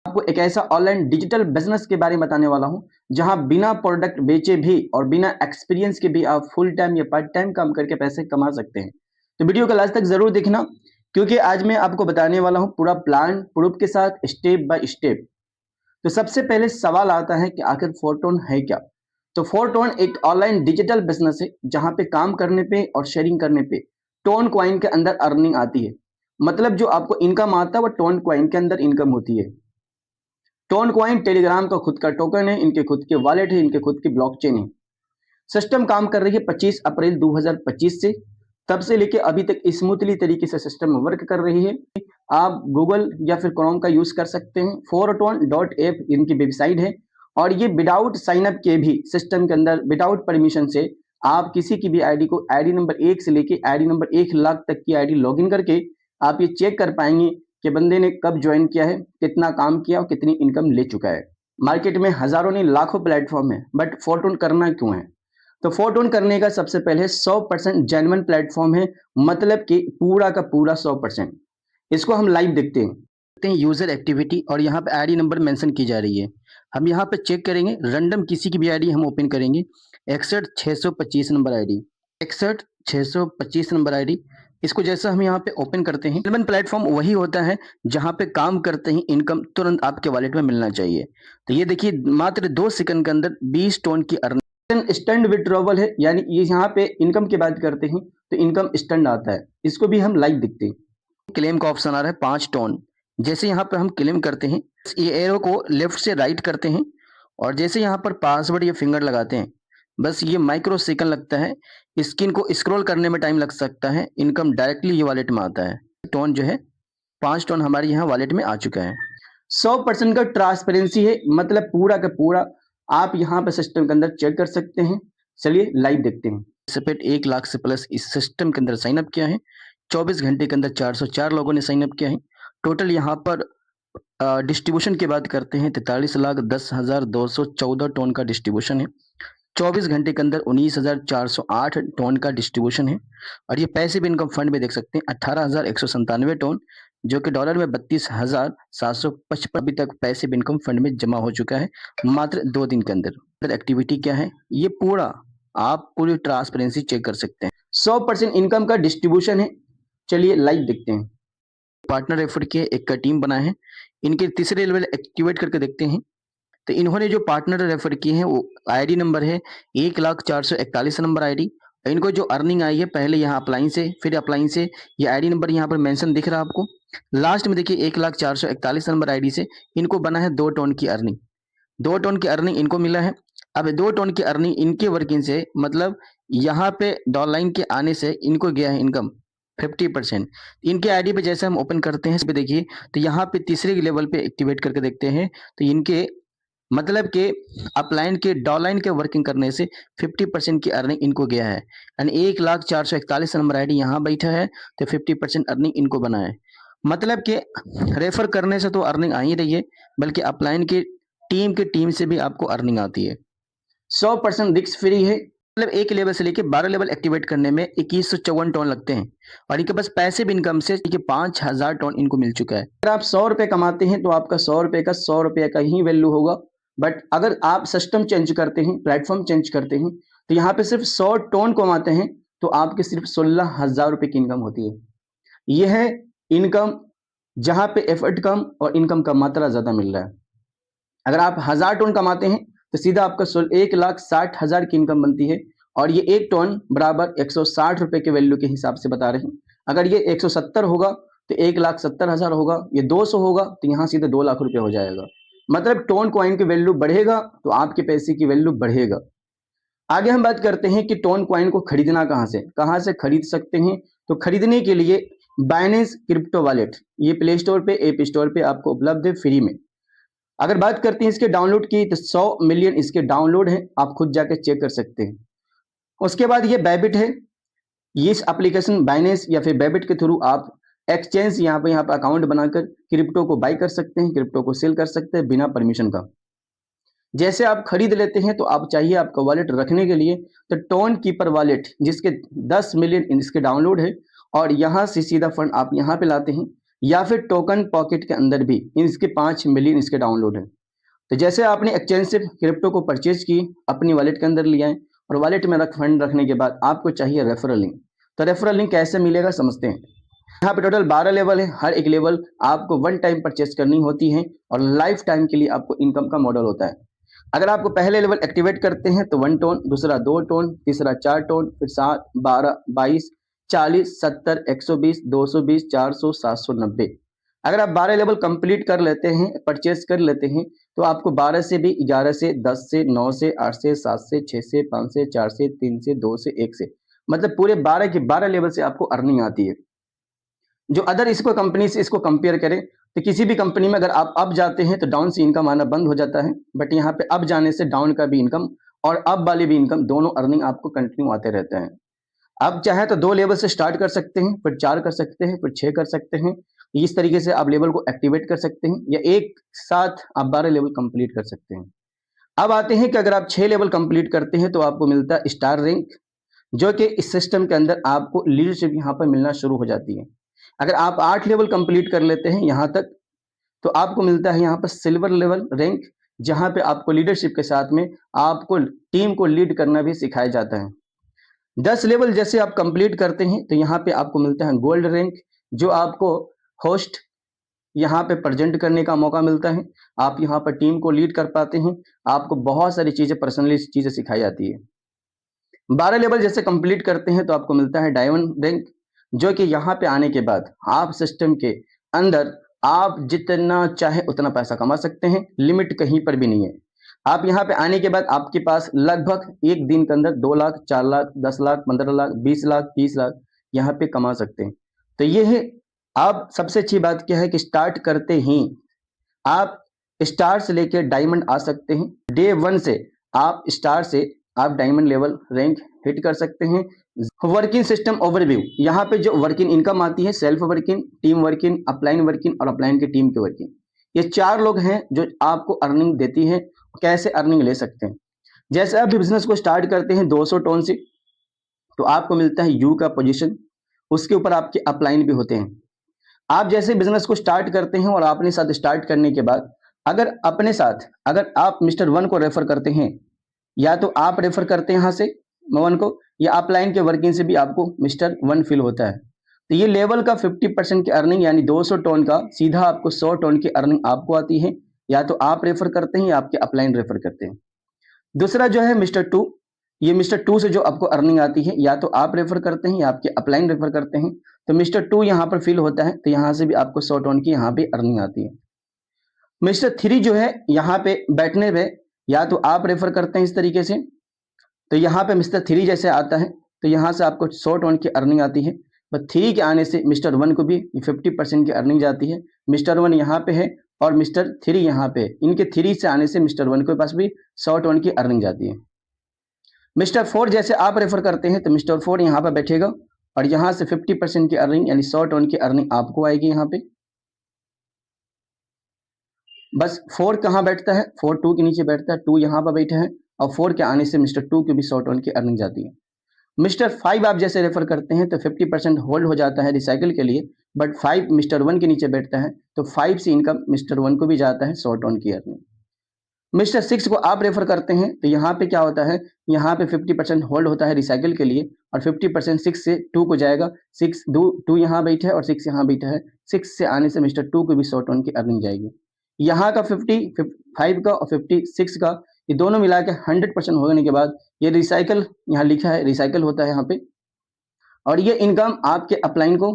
आपको एक ऐसा ऑनलाइन डिजिटल बिजनेस के बारे में बताने वाला हूं जहां बिना प्रोडक्ट बेचे भी और बिना एक्सपीरियंस के भी आप फुल टाइम या पार्ट टाइम काम करके पैसे कमा सकते हैं। तो वीडियो को लास्ट तक जरूर देखना, क्योंकि आज मैं आपको बताने वाला हूं पूरा प्लान प्रूफ के साथ स्टेप बाय स्टेप। तो सबसे पहले सवाल आता है कि आखिर फोरटोन है क्या। तो फोरटोन एक ऑनलाइन डिजिटल बिजनेस है जहां पे काम करने पे और शेयरिंग करने पे टोन कॉइन के अंदर अर्निंग आती है। मतलब जो आपको इनकम आता है वो टोन कॉइन के अंदर इनकम होती है। टोन कॉइन टेलीग्राम का खुद का टोकन है, इनके खुद के वॉलेट है, इनके खुद की ब्लॉकचेन है। सिस्टम काम कर रही है 25 अप्रैल 2025 से। तब से लेके अभी तक स्मूथली तरीके से सिस्टम वर्क कर रही है। आप गूगल या फिर क्रोम का यूज कर सकते हैं। fourton.app इनकी वेबसाइट है और ये विदाउट साइन अप के भी सिस्टम के अंदर विदाउट परमिशन से आप किसी की भी आईडी को आईडी नंबर 1 से लेके आईडी नंबर 1 लाख तक की आईडी लॉगिन करके आप ये चेक कर पाएंगे कि बंदे ने कब ज्वाइन किया है, कितना काम किया और कितनी इनकम ले चुका है। मार्केट में हजारों नहीं लाखों प्लेटफॉर्म है, बट फोरटोन करना क्यों है? तो फोरटोन करने का सबसे पहले 100% जेन्युइन प्लेटफॉर्म है, मतलब कि पूरा का पूरा 100%। इसको हम लाइव देखते हैं यूजर एक्टिविटी और यहाँ पे आईडी नंबर मेंशन की जा रही है। हम यहाँ पे चेक करेंगे, रैंडम किसी की भी आईडी हम ओपन करेंगे। 61625 नंबर आईडी, 61625 नंबर आईडी। इसको जैसा हम यहाँ पे ओपन करते हैं, जेन्युइन प्लेटफॉर्म वही होता है जहाँ पे काम करते ही इनकम तुरंत आपके वॉलेट में मिलना चाहिए। तो ये देखिए मात्र 2 सेकंड के अंदर 20 टोन की अर्निंग। इंस्टेंट विड्रॉवल है, यानी ये यहाँ पे इनकम की बात करते हैं तो इनकम इंस्टेंट आता है। इसको भी हम लाइव देखते हैं। क्लेम का ऑप्शन आ रहा है 5 टोन। जैसे यहाँ पर हम क्लेम करते हैं, ये एरो को लेफ्ट से राइट करते हैं और जैसे यहाँ पर पासवर्ड या फिंगर लगाते हैं, बस ये माइक्रो सेकंड लगता है। स्क्रीन को स्क्रॉल करने में टाइम लग सकता है, इनकम डायरेक्टली ये वॉलेट में आता है। टोन जो है 5 टोन हमारे यहाँ वॉलेट में आ चुका है। 100% का ट्रांसपेरेंसी है, मतलब पूरा का पूरा आप यहाँ पे सिस्टम के अंदर चेक कर सकते हैं। चलिए लाइव देखते हैं। सेपेट 1 लाख से प्लस इस सिस्टम के अंदर साइन अप किया है। 24 घंटे के अंदर 404 लोगों ने साइन अप किया है। टोटल यहाँ पर डिस्ट्रीब्यूशन की बात करते हैं 43,10,214 टोन का डिस्ट्रीब्यूशन है। 24 घंटे के अंदर 19,408 टोन का डिस्ट्रीब्यूशन है। और ये पैसिव इनकम फंड में देख सकते हैं 18,197 टोन, जो कि डॉलर में 32,755 अभी तक पैसिव इनकम फंड में जमा हो चुका है मात्र 2 दिन के अंदर। एक्टिविटी क्या है ये पूरा आप पूरी ट्रांसपेरेंसी चेक कर सकते हैं। 100% इनकम का डिस्ट्रीब्यूशन है। चलिए लाइव देखते हैं। पार्टनर रेफर के एक का टीम बनाए हैं, इनके तीसरे लेवल एक्टिवेट करके देखते हैं। तो इन्होंने जो पार्टनर रेफर किए हैं वो आईडी नंबर है 1,04,41 नंबर आईडी। इनको जो अर्निंग आई है पहले यहाँ अप्लाइन से, फिर अप्लाइन से, ये आईडी नंबर यहाँ पर मेंशन दिख रहा है आपको। लास्ट में देखिए 1,04,41 नंबर आईडी से इनको बना है 2 टोन की अर्निंग। 2 टोन की अर्निंग इनको मिला है। अब 2 टोन की अर्निंग इनके वर्किंग से, मतलब यहाँ पे डॉललाइन के आने से इनको गया है इनकम 50%। इनके आईडी पे जैसे हम ओपन करते हैं इस पे देखिए, तो यहाँ पे तीसरे लेवल पे एक्टिवेट करके देखते हैं तो इनके मतलब के अपलाइन के डॉललाइन के वर्किंग करने से 50% की अर्निंग इनको गया है। यानी 1,04,41 नंबर आईडी यहाँ बैठा है तो 50% अर्निंग इनको बना है। मतलब कि रेफर करने से तो अर्निंग आ ही रही है, बल्कि अपलाइन के टीम से भी आपको अर्निंग आती है। 100% रिस्क फ्री है, मतलब एक लेवल से लेके 12 लेवल एक्टिवेट करने में 2154 टोन लगते हैं और इनके पास पैसिव इनकम से 5,000 टोन इनको मिल चुका है। अगर आप 100 रुपए कमाते हैं तो आपका 100 रुपए का 100 रुपए का ही वैल्यू होगा। बट अगर आप सिस्टम चेंज करते हैं, प्लेटफॉर्म चेंज करते हैं, तो यहाँ पे सिर्फ 100 टोन कमाते हैं तो आपके सिर्फ 16,000 रुपए की इनकम होती है। यह है इनकम जहां पे एफर्ट कम और इनकम का मात्रा ज्यादा मिल रहा है। अगर आप 1000 टोन कमाते हैं तो सीधा आपका 1,60,000 की इनकम बनती है और ये 1 टोन बराबर 160 रुपए के वैल्यू के हिसाब से बता रहे हैं। अगर ये 170 होगा तो 1,70,000 होगा, ये 200 होगा तो यहाँ सीधे 2 लाख रुपए हो जाएगा। मतलब टोन कॉइन की वैल्यू बढ़ेगा तो आपके पैसे की वैल्यू बढ़ेगा। आगे हम बात करते हैं कि टोन कॉइन को खरीदना कहाँ से खरीद सकते हैं। तो खरीदने के लिए बाइनेंस क्रिप्टो वॉलेट ये प्ले स्टोर पे, ऐप स्टोर पे आपको उपलब्ध है फ्री में। अगर बात करते हैं इसके डाउनलोड की तो 100 मिलियन इसके डाउनलोड है, आप खुद जाके चेक कर सकते हैं। उसके बाद ये बैबिट है, ये इस एप्लीकेशन बाइनेंस या फिर बैबिट के थ्रू आप एक्सचेंज यहाँ पे अकाउंट बनाकर क्रिप्टो को बाई कर सकते हैं, क्रिप्टो को सेल कर सकते हैं बिना परमिशन का। जैसे आप खरीद लेते हैं तो आप चाहिए आपका वॉलेट रखने के लिए तो टोन कीपर वॉलेट जिसके 10 मिलियन इसके डाउनलोड है और यहाँ से सीधा फंड आप यहाँ पे लाते हैं। या फिर टोकन पॉकेट के अंदर भी इसके 5 मिलियन इसके डाउनलोड है। तो जैसे आपने एक्सचेंज से क्रिप्टो को परचेज की, अपनी वॉलेट के अंदर लिया है और वॉलेट में फंड रखने के बाद आपको चाहिए रेफरल लिंक। तो रेफरल लिंक कैसे मिलेगा समझते हैं। यहाँ पे टोटल 12 लेवल है, हर एक लेवल आपको वन टाइम परचेस करनी होती है और लाइफ टाइम के लिए आपको इनकम का मॉडल होता है। अगर आपको पहले लेवल एक्टिवेट करते हैं तो 1 टोन, दूसरा 2 टोन, तीसरा 4 टोन, फिर 7, 12, 22, 40, 70, 120, 220, 400, 790। अगर आप 12 लेवल कंप्लीट कर लेते हैं, परचेस कर लेते हैं, तो आपको 12 से भी 11 से 10 से 9 से 8 से 7 से 6 से 5 से 4 से 3 से 2 से 1 से, मतलब पूरे 12 के 12 लेवल से आपको अर्निंग आती है। जो अदर इसको कंपनी से इसको कंपेयर करें तो किसी भी कंपनी में अगर आप अप जाते हैं तो डाउन से इनकम आना बंद हो जाता है, बट यहाँ पे अप जाने से डाउन का भी इनकम और अप वाली भी इनकम दोनों अर्निंग आपको कंटिन्यू आते रहते हैं। आप चाहे तो 2 लेवल से स्टार्ट कर सकते हैं, फिर 4 कर सकते हैं, फिर 6 कर सकते हैं। इस तरीके से आप लेवल को एक्टिवेट कर सकते हैं या एक साथ आप 12 लेवल कंप्लीट कर सकते हैं। अब आते हैं कि अगर आप 6 लेवल कंप्लीट करते हैं तो आपको मिलता है स्टार रैंक, जो कि इस सिस्टम के अंदर आपको लीडरशिप यहाँ पर मिलना शुरू हो जाती है। अगर आप 8 लेवल कंप्लीट कर लेते हैं यहाँ तक तो आपको मिलता है यहाँ पर सिल्वर लेवल रैंक, जहाँ पे आपको लीडरशिप के साथ में आपको टीम को लीड करना भी सिखाया जाता है। 10 लेवल जैसे आप कंप्लीट करते हैं तो यहाँ पे आपको मिलता है गोल्ड रैंक, जो आपको होस्ट यहाँ पे प्रेजेंट करने का मौका मिलता है। आप यहाँ पर टीम को लीड कर पाते हैं, आपको बहुत सारी चीजें पर्सनली चीजें सिखाई जाती है। 12 लेवल जैसे कंप्लीट करते हैं तो आपको मिलता है डायमंड रैंक, जो कि यहाँ पे आने के बाद आप सिस्टम के अंदर आप जितना चाहे उतना पैसा कमा सकते हैं, लिमिट कहीं पर भी नहीं है। आप यहाँ पे आने के बाद आपके पास लगभग एक दिन के अंदर 2 लाख, 4 लाख, 10 लाख, 15 लाख, 20 लाख, 30 लाख यहाँ पे कमा सकते हैं। तो ये है। आप सबसे अच्छी बात क्या है कि स्टार्ट करते ही आप स्टार से लेकर डायमंड आ सकते हैं। डे 1 से आप स्टार से आप डायमंड लेवल रैंक हिट कर सकते हैं। वर्किंग सिस्टम ओवरव्यू, यहाँ पे जो वर्किंग इनकम आती है, self working, team working, upline working और अपलाइन के टीम की वर्किंग, ये 4 लोग हैं जो आपको अर्निंग देती है। कैसे अर्निंग ले सकते हैं, जैसे आप बिजनेस को स्टार्ट करते हैं 200 टोन से तो आपको मिलता है यू का पोजीशन, उसके ऊपर आपके अपलाइन भी होते हैं। आप जैसे बिजनेस को स्टार्ट करते हैं और अपने साथ स्टार्ट करने के बाद अगर अपने साथ अगर आप मिस्टर 1 को रेफर करते हैं, या तो आप रेफर करते हैं यहाँ से 1 को, या अपलाइन के वर्किंग से भी आपको मिस्टर 1 फील होता है, तो ये लेवल का 50% की अर्निंग यानी 200 टोन का सीधा आपको 100 टोन की अर्निंग आपको आती है। या तो आप रेफर करते हैं या आपके अपलाइन रेफर करते हैं। दूसरा जो है मिस्टर 2, ये मिस्टर 2 से जो आपको अर्निंग आती है, या तो आप रेफर करते हैं या आपके अपलाइन रेफर करते हैं, तो मिस्टर 2 यहाँ पर फिल होता है, तो यहाँ से भी आपको 100 टोन की यहाँ पे अर्निंग आती है। मिस्टर 3 जो है यहाँ पे बैठने में, या तो आप रेफर करते हैं इस तरीके से, तो यहाँ पे मिस्टर 3 जैसे आता है तो यहाँ से आपको 100 टोन की अर्निंग आती है। बस 3 के आने से मिस्टर 1 को भी 50% की अर्निंग जाती है। मिस्टर 1 यहाँ पे है और मिस्टर 3 यहाँ पे है, इनके 3 से आने से मिस्टर 1 के पास भी 100 टोन की अर्निंग जाती है। मिस्टर 4 जैसे आप रेफर करते हैं तो मिस्टर 4 यहाँ पर बैठेगा और यहाँ से 50% की अर्निंग यानी 100 टोन की अर्निंग आपको आएगी। यहाँ पे बस 4 कहाँ बैठता है, 4 2 के नीचे बैठता है, 2 यहाँ पर बैठा है और 4 के आने से मिस्टर 2 की भी 100 टोन की अर्निंग जाती है। मिस्टर 5 आप जैसे रेफर करते हैं तो 50% होल्ड हो जाता है रिसाइकिल के लिए, बट 5 मिस्टर 1 के नीचे बैठता है तो 5 से इनकम मिस्टर 1 को भी जाता है 100 टोन की अर्निंग। मिस्टर 6 को आप रेफर करते हैं तो यहाँ पे क्या होता है, यहाँ पे 50% होल्ड होता है रिसाइकिल के लिए और 50% 6 से 2 को जाएगा। 6 2 यहाँ बैठा है और 6 यहाँ बैठा है, 6 से आने से मिस्टर 2 को भी 100 टोन की अर्निंग जाएगी। यहाँ का 55 का और 56 का ये दोनों मिला के 100% होने के बाद ये रिसाइकल यहाँ लिखा है, रिसाइकल होता है यहाँ पे, और ये इनकम आपके अपलाइन को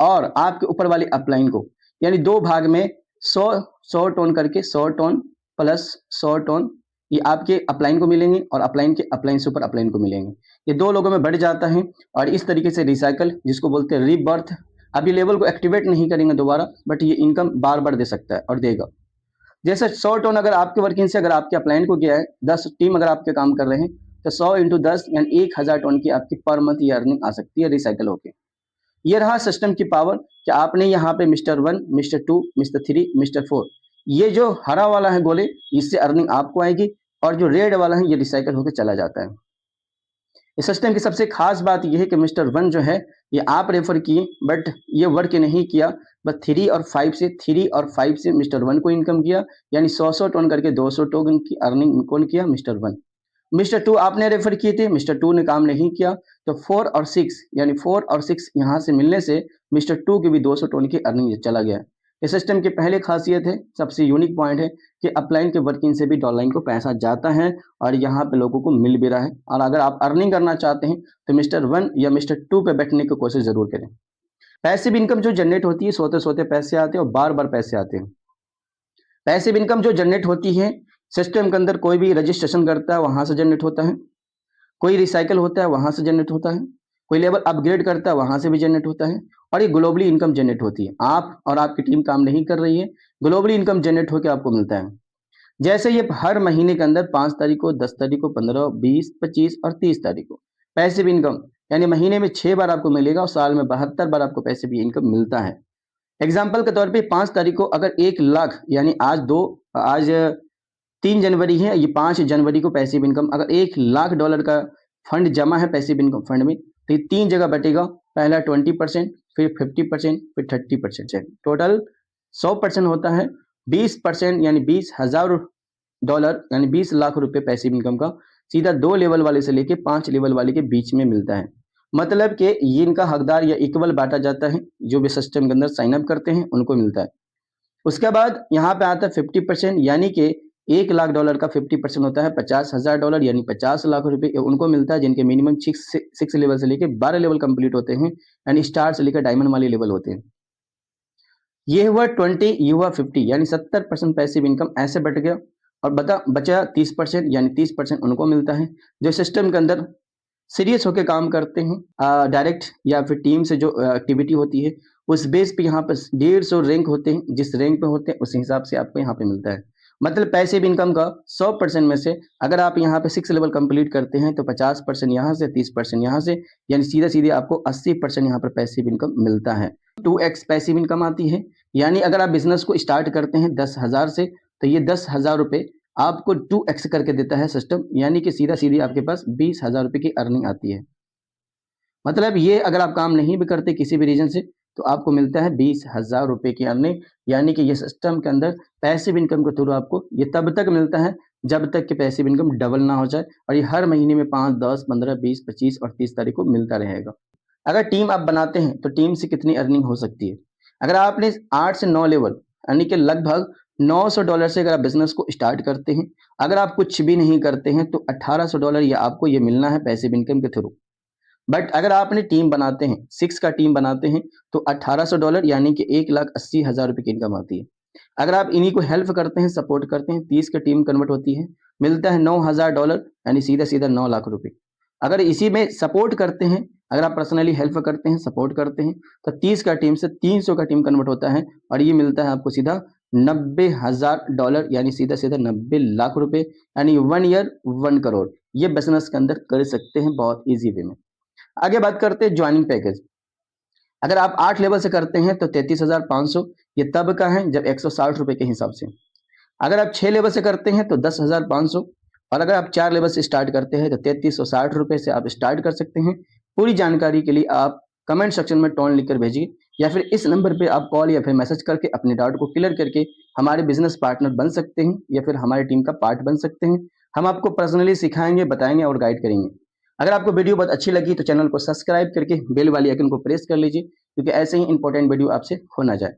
और आपके ऊपर वाले अपलाइन को यानी 2 भाग में 100 टोन करके 100 टोन प्लस 100 टोन ये आपके अपलाइन को मिलेंगे और अपलाइन के अपलाइन से ऊपर अपलाइन को मिलेंगे। ये 2 लोगों में बढ़ जाता है और इस तरीके से रिसाइकल, जिसको बोलते हैं रीबर्थ, अभी लेवल को एक्टिवेट नहीं करेंगे दोबारा, बट ये इनकम बार बार दे सकता है और देगा। जैसे 100 टोन अगर आपके वर्किंग से अगर आपके अपलाइन को गया है, 10 टीम अगर आपके काम कर रहे हैं तो 100 × 10 यानी 1000 टोन की आपकी पर मंथ ये अर्निंग आ सकती है रिसाइकल होके। ये रहा सिस्टम की पावर कि आपने यहाँ पे मिस्टर 1, मिस्टर 2, मिस्टर 3, मिस्टर 4, ये जो हरा वाला है गोले, इससे अर्निंग आपको आएगी और जो रेड वाला है ये रिसाइकल होकर चला जाता है। इस सिस्टम की सबसे खास बात यह है कि मिस्टर 1 जो है ये आप रेफर किए, बट ये वर्क नहीं किया। बस 3 और 5 से मिस्टर 1 को इनकम किया, यानी 100 टन करके 200 टन की अर्निंग कौन किया? मिस्टर 1। मिस्टर 2 आपने रेफर किए थे, मिस्टर 2 ने काम नहीं किया, तो 4 और 6 यानी 4 और 6 यहाँ से मिलने से मिस्टर 2 की भी 200 टन की अर्निंग चला गया। इस सिस्टम की पहली खासियत है, सबसे यूनिक पॉइंट है कि अपलाइन के वर्किंग से भी डाउनलाइन को पैसा जाता है और यहाँ पे लोगों को मिल भी रहा है। और अगर आप अर्निंग करना चाहते हैं तो मिस्टर 1 या मिस्टर 2 पे बैठने की कोशिश जरूर करें। पैसिव इनकम जो जनरेट होती है, सोते सोते पैसे आते हैं और बार बार पैसे आते हैं। पैसिव इनकम जो जनरेट होती है, सिस्टम के अंदर कोई भी रजिस्ट्रेशन करता है वहां से जनरेट होता है, कोई रिसाइकल होता है वहां से जनरेट होता है, कोई लेवल अपग्रेड करता है वहां से भी जनरेट होता है, और ये ग्लोबली इनकम जनरेट होती है। आप और आपकी टीम काम नहीं कर रही है, ग्लोबली इनकम जनरेट होकर आपको मिलता है। जैसे ये हर महीने के अंदर 5 तारीख को, 10 तारीख को, 15, 20, 25 और 30 तारीख को पैसिव इनकम यानी महीने में 6 बार आपको मिलेगा और साल में 72 बार आपको पैसिव इनकम मिलता है। एग्जाम्पल के तौर पे 5 तारीख को अगर 1 लाख यानी आज 3 जनवरी है, ये 5 जनवरी को पैसिव इनकम अगर $1 लाख का फंड जमा है पैसिव इनकम फंड में, तो ये 3 जगह बटेगा। पहला 20%, फिर 50%, फिर 30%, टोटल 100% होता है। 20% यानी $20,000 यानी 20 लाख रुपए पैसिव इनकम का सीधा 2 लेवल वाले से लेके 5 लेवल वाले के बीच में मिलता है। मतलब कि ये इनका हकदार या इक्वल बांटा जाता है, जो भी सिस्टम के अंदर साइन अप करते हैं उनको मिलता है। उसके बाद यहाँ पे आता है 50%, यानी कि $1 लाख का 50% होता है $50,000 यानी 50 लाख रुपए उनको मिलता है, जिनके मिनिमम 6 लेवल से लेके 12 लेवल कंप्लीट होते हैं, यानी स्टार से लेकर डायमंड वाले लेवल होते हैं। ये हुआ 20, ये हुआ 50, यानी 70% पैसिव इनकम ऐसे बट गया। और बचा 30%, यानी 30% उनको मिलता है जो सिस्टम के अंदर सीरियस होकर काम करते हैं। डायरेक्ट या फिर टीम से जो एक्टिविटी होती है उस बेस पे यहाँ पर 150 रैंक होते हैं, जिस रैंक पे होते हैं उस हिसाब से आपको यहाँ पे मिलता है। मतलब पैसिव इनकम का 100% में से अगर आप यहाँ पे 6 लेवल कंप्लीट करते हैं तो 50% यहाँ से, 30% यहाँ से, यानी सीधा सीधे आपको 80% यहाँ पर पैसिव इनकम मिलता है। 2x पैसिव इनकम आती है, यानी अगर आप बिजनेस को स्टार्ट करते हैं 10,000 से, तो ये 10,000 रुपये आपको 2x करके देता है सिस्टम, यानी कि सीधा सीधी आपके पास 20,000 रुपये की अर्निंग आती है। मतलब ये अगर आप काम नहीं भी करते किसी भी रीजन से तो आपको मिलता है 20,000 रुपये की अर्निंग, यानी कि ये सिस्टम के अंदर पैसिव इनकम के थ्रू आपको ये तब तक मिलता है जब तक कि पैसिव इनकम डबल ना हो जाए, और ये हर महीने में 5, 10, 15, 20, 25 और 30 तारीख को मिलता रहेगा। अगर टीम आप बनाते हैं तो टीम से कितनी अर्निंग हो सकती है? अगर आपने 8 से 9 लेवल यानी कि लगभग $900 से अगर आप बिजनेस को स्टार्ट करते हैं, अगर आप कुछ भी नहीं करते हैं तो $1,800 ये आपको ये मिलना है पैसिव इनकम के थ्रू। बट अगर आपने टीम बनाते हैं, 6 का टीम बनाते हैं, तो $1,800 यानी कि 1,80,000 रुपये की इनकम आती है। अगर आप इन्हीं को हेल्प करते हैं, सपोर्ट करते हैं, 30 का टीम कन्वर्ट होती है, मिलता है $9,000 यानी सीधा सीधा 9 लाख रुपए। अगर इसी में सपोर्ट करते हैं, अगर आप पर्सनली हेल्प करते हैं, सपोर्ट करते हैं, तो 30 का टीम से 300 का टीम कन्वर्ट होता है और ये मिलता है आपको सीधा $90,000 यानी सीधा सीधा 90 लाख रुपए, यानी 1 ईयर 1 करोड़। ये बिजनेस के अंदर कर सकते हैं बहुत ईजी वे में। आगे बात करते हैं ज्वाइनिंग पैकेज। अगर आप 8 लेवल से करते हैं तो 33,500 ये तब का है जब 160 रुपए के हिसाब से। अगर आप 6 लेवल से करते हैं तो 10,500, और अगर आप 4 लेवल से स्टार्ट करते हैं तो 3360 रुपए से आप स्टार्ट कर सकते हैं। पूरी जानकारी के लिए आप कमेंट सेक्शन में टोन लिखकर भेजिए, या फिर इस नंबर पे आप कॉल या फिर मैसेज करके अपने डाउट को क्लियर करके हमारे बिजनेस पार्टनर बन सकते हैं या फिर हमारी टीम का पार्ट बन सकते हैं। हम आपको पर्सनली सिखाएंगे, बताएंगे और गाइड करेंगे। अगर आपको वीडियो बहुत अच्छी लगी तो चैनल को सब्सक्राइब करके बेल वाली आइकन को प्रेस कर लीजिए, क्योंकि ऐसे ही इंपॉर्टेंट वीडियो आपसे खो ना जाए।